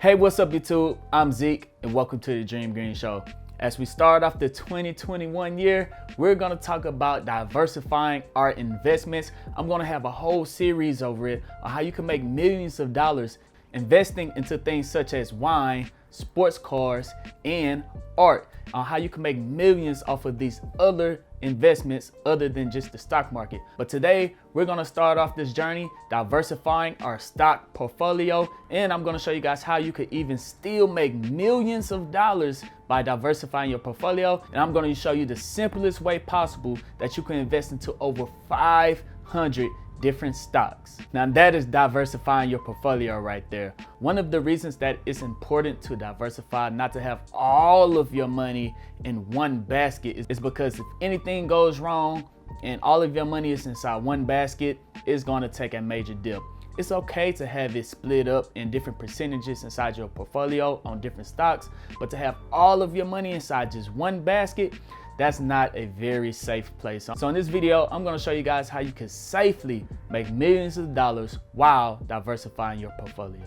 Hey, what's up YouTube? I'm Zeke and welcome to the Dream Green Show. As we start off the 2021 year, we're gonna talk about diversifying our investments. I'm gonna have a whole series over it on how you can make millions of dollars investing into things such as wine, sports cars, and art, on how you can make millions off of these other investments other than just the stock market. But today we're going to start off this journey diversifying our stock portfolio, and I'm going to show you guys how you could even still make millions of dollars by diversifying your portfolio. And I'm going to show you the simplest way possible that you can invest into over 500 different stocks. Now that is diversifying your portfolio right there. One of the reasons that it's important to diversify, not to have all of your money in one basket, is because if anything goes wrong and all of your money is inside one basket, it's going to take a major dip. It's okay to have it split up in different percentages inside your portfolio on different stocks, but to have all of your money inside just one basket, that's not a very safe place. So in this video, I'm going to show you guys how you can safely make millions of dollars while diversifying your portfolio.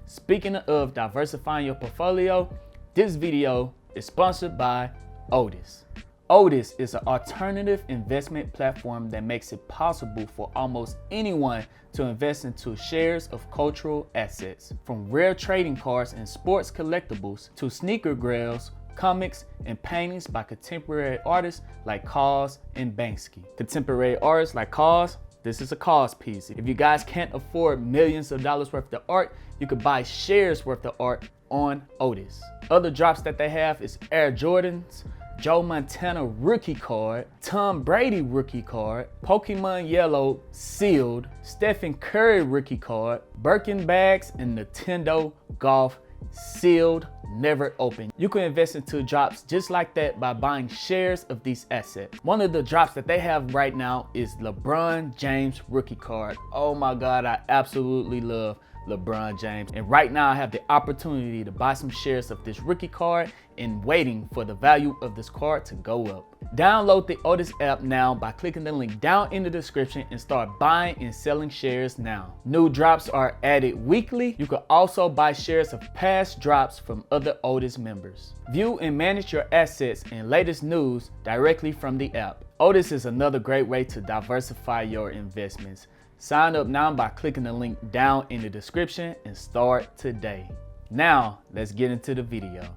Speaking of diversifying your portfolio, this video is sponsored by Otis. Otis is an alternative investment platform that makes it possible for almost anyone to invest into shares of cultural assets, from rare trading cards and sports collectibles to sneaker grails, comics, and paintings by contemporary artists like KAWS and Banksy. Contemporary artists like KAWS, this is a KAWS piece. If you guys can't afford millions of dollars worth of art, you could buy shares worth of art on Otis. Other drops that they have is Air Jordans, Joe Montana rookie card, Tom Brady rookie card, Pokemon Yellow sealed, Stephen Curry rookie card, Birkin bags, and Nintendo Golf sealed, never open. You can invest into drops just like that by buying shares of these assets. One of the drops that they have right now is LeBron James rookie card. Oh my God, I absolutely love LeBron James. And right now I have the opportunity to buy some shares of this rookie card and waiting for the value of this card to go up. Download the Otis app now by clicking the link down in the description and start buying and selling shares now. New drops are added weekly. You can also buy shares of past drops from other Otis members. View and manage your assets and latest news directly from the app. Otis is another great way to diversify your investments. Sign up now by clicking the link down in the description and start today. Now, let's get into the video.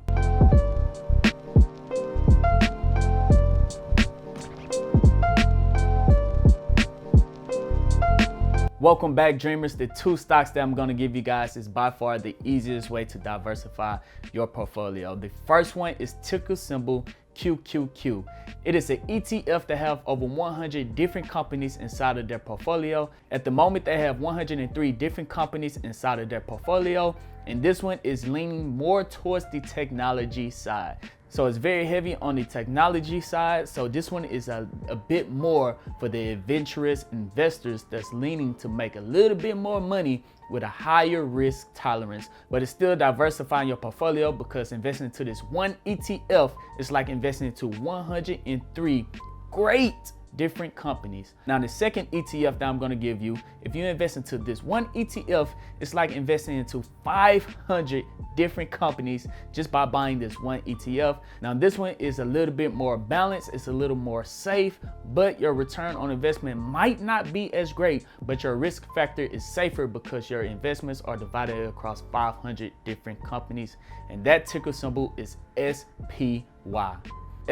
Welcome back, dreamers. The two stocks that I'm going to give you guys is by far the easiest way to diversify your portfolio. The first one is ticker symbol QQQ. It is an ETF that have over 100 different companies inside of their portfolio. At the moment, they have 103 different companies inside of their portfolio, and this one is leaning more towards the technology side. So it's very heavy on the technology side. So this one is a bit more for the adventurous investors that's leaning to make a little bit more money with a higher risk tolerance, but it's still diversifying your portfolio because investing into this one ETF is like investing into 103 great different companies. Now the second ETF that I'm going to give you, if you invest into this one ETF, it's like investing into 500 different companies just by buying this one ETF. Now this one is a little bit more balanced, it's a little more safe, but your return on investment might not be as great, but your risk factor is safer because your investments are divided across 500 different companies, and that ticker symbol is SPY.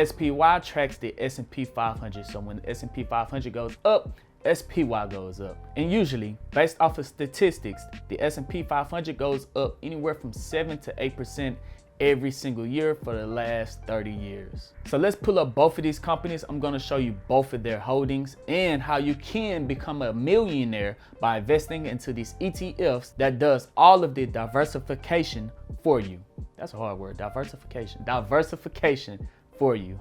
SPY tracks the S&P 500. So when the S&P 500 goes up, SPY goes up. And usually, based off of statistics, the S&P 500 goes up anywhere from 7 to 8% every single year for the last 30 years. So let's pull up both of these companies. I'm going to show you both of their holdings and how you can become a millionaire by investing into these ETFs that does all of the diversification for you. That's a hard word, diversification. Diversification for you.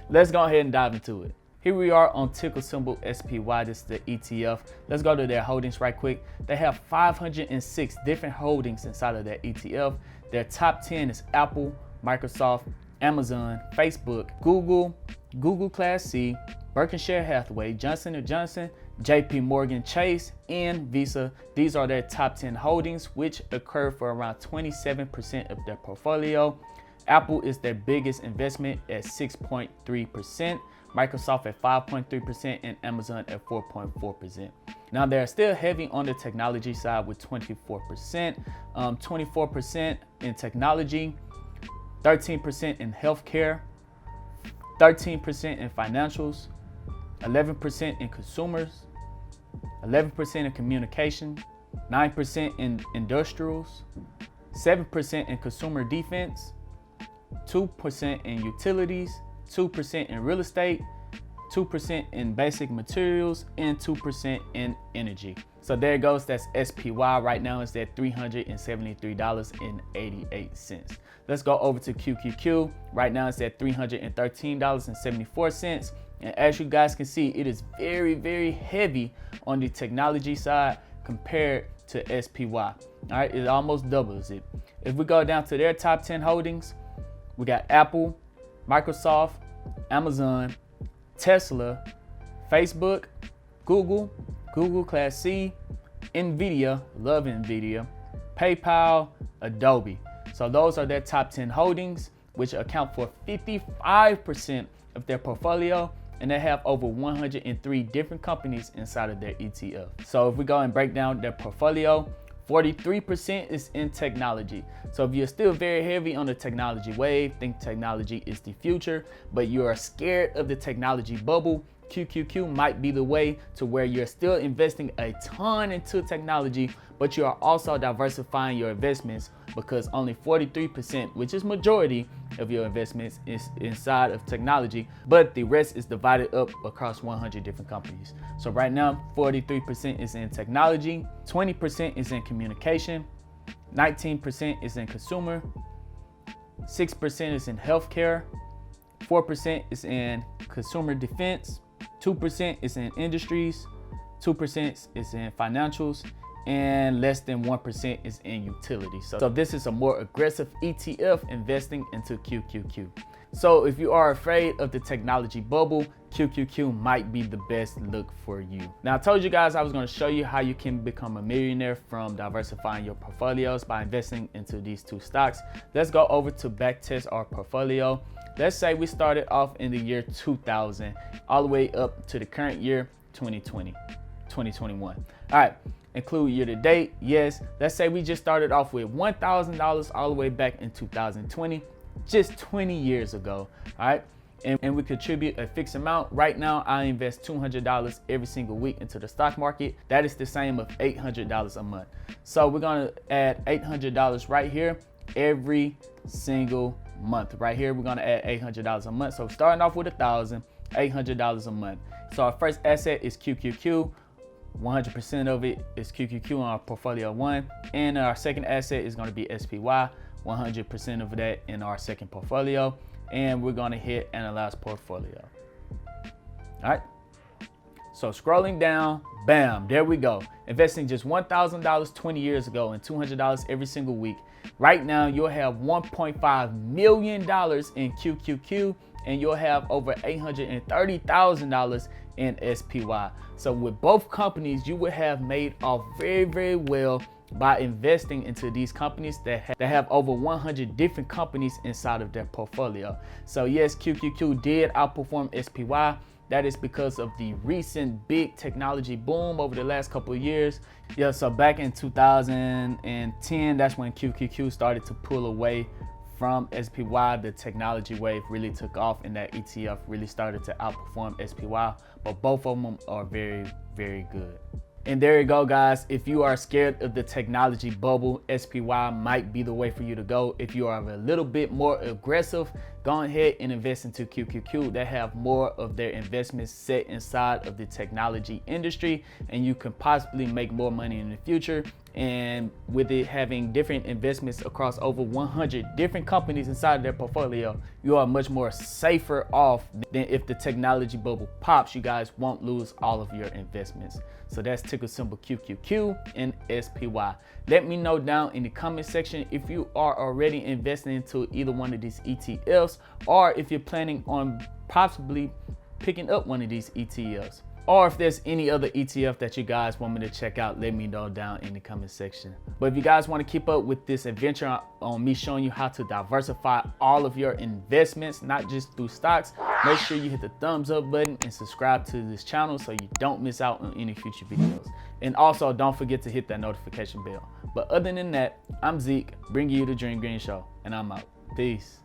Let's go ahead and dive into it. Here we are on ticker symbol SPY. This is the ETF. Let's go to their holdings right quick. They have 506 different holdings inside of their ETF. Their top 10 is Apple, Microsoft, Amazon, Facebook, Google, Google Class C, Berkshire Hathaway, Johnson & Johnson, JP Morgan Chase, and Visa. These are their top 10 holdings, which occur for around 27% of their portfolio. Apple is their biggest investment at 6.3%, Microsoft at 5.3%, and Amazon at 4.4%. Now they're still heavy on the technology side with 24%, 24% in technology, 13% in healthcare, 13% in financials, 11% in consumers, 11% in communication, 9% in industrials, 7% in consumer defense, 2% in utilities, 2% in real estate, 2% in basic materials, and 2% in energy. So there it goes. That's SPY. Right now it's at $373.88. Let's go over to QQQ. Right now it's at $313.74. And as you guys can see, it is very, very heavy on the technology side compared to SPY. All right, it almost doubles it. If we go down to their top 10 holdings, we got Apple, Microsoft, Amazon, Tesla, Facebook, Google, Google Class C, Nvidia, love Nvidia, PayPal, Adobe. So those are their top 10 holdings, which account for 55% of their portfolio, and they have over 103 different companies inside of their ETF. So if we go and break down their portfolio, 43% is in technology. So if you're still very heavy on the technology wave, think technology is the future, but you are scared of the technology bubble, QQQ might be the way to where you're still investing a ton into technology, but you are also diversifying your investments because only 43%, which is majority of your investments, is inside of technology, but the rest is divided up across 100 different companies. So right now, 43% is in technology, 20% is in communication, 19% is in consumer, 6% is in healthcare, 4% is in consumer defense, 2% is in industries, 2% is in financials, and less than 1% is in utilities. So this is a more aggressive ETF investing into QQQ. So if you are afraid of the technology bubble, QQQ might be the best look for you. Now I told you guys I was going to show you how you can become a millionaire from diversifying your portfolios by investing into these two stocks. Let's go over to backtest our portfolio. Let's say we started off in the year 2000 all the way up to the current year 2021. All right, include year to date. Yes, let's say we just started off with $1,000 all the way back in 2020, just 20 years ago. All right, and we contribute a fixed amount. Right now I invest $200 every single week into the stock market. That is the same of $800 a month. So we're gonna add $800 right here every single month. Right here we're gonna add $800 a month. So starting off with $1,000, $800 a month. So our first asset is QQQ. 100% of it is QQQ on our portfolio one, and our second asset is going to be SPY. 100% of that in our second portfolio, and we're going to hit analyze portfolio. All right, so scrolling down, bam, there we go. Investing just $1,000 20 years ago and $200 every single week. Right now you'll have $1.5 million in QQQ, and you'll have over $830,000 in SPY. So with both companies, you would have made off very, very well by investing into these companies that have over 100 different companies inside of their portfolio. So yes, QQQ did outperform SPY. That is because of the recent big technology boom over the last couple of years. Yeah, so back in 2010, that's when QQQ started to pull away from SPY. The technology wave really took off, and that ETF really started to outperform SPY, but both of them are very, very good. And there you go, guys. If you are scared of the technology bubble, SPY might be the way for you to go. If you are a little bit more aggressive, go ahead and invest into QQQ. They have more of their investments set inside of the technology industry, and you can possibly make more money in the future. And with it having different investments across over 100 different companies inside of their portfolio, you are much more safer off than if the technology bubble pops. You guys won't lose all of your investments. So that's ticker symbol QQQ and SPY. Let me know down in the comment section if you are already investing into either one of these ETFs, or if you're planning on possibly picking up one of these ETFs. Or if there's any other ETF that you guys want me to check out, let me know down in the comment section. But if you guys want to keep up with this adventure on me showing you how to diversify all of your investments, not just through stocks, make sure you hit the thumbs up button and subscribe to this channel so you don't miss out on any future videos. And also don't forget to hit that notification bell. But other than that, I'm Zeke, bringing you the Dream Green Show, and I'm out. Peace.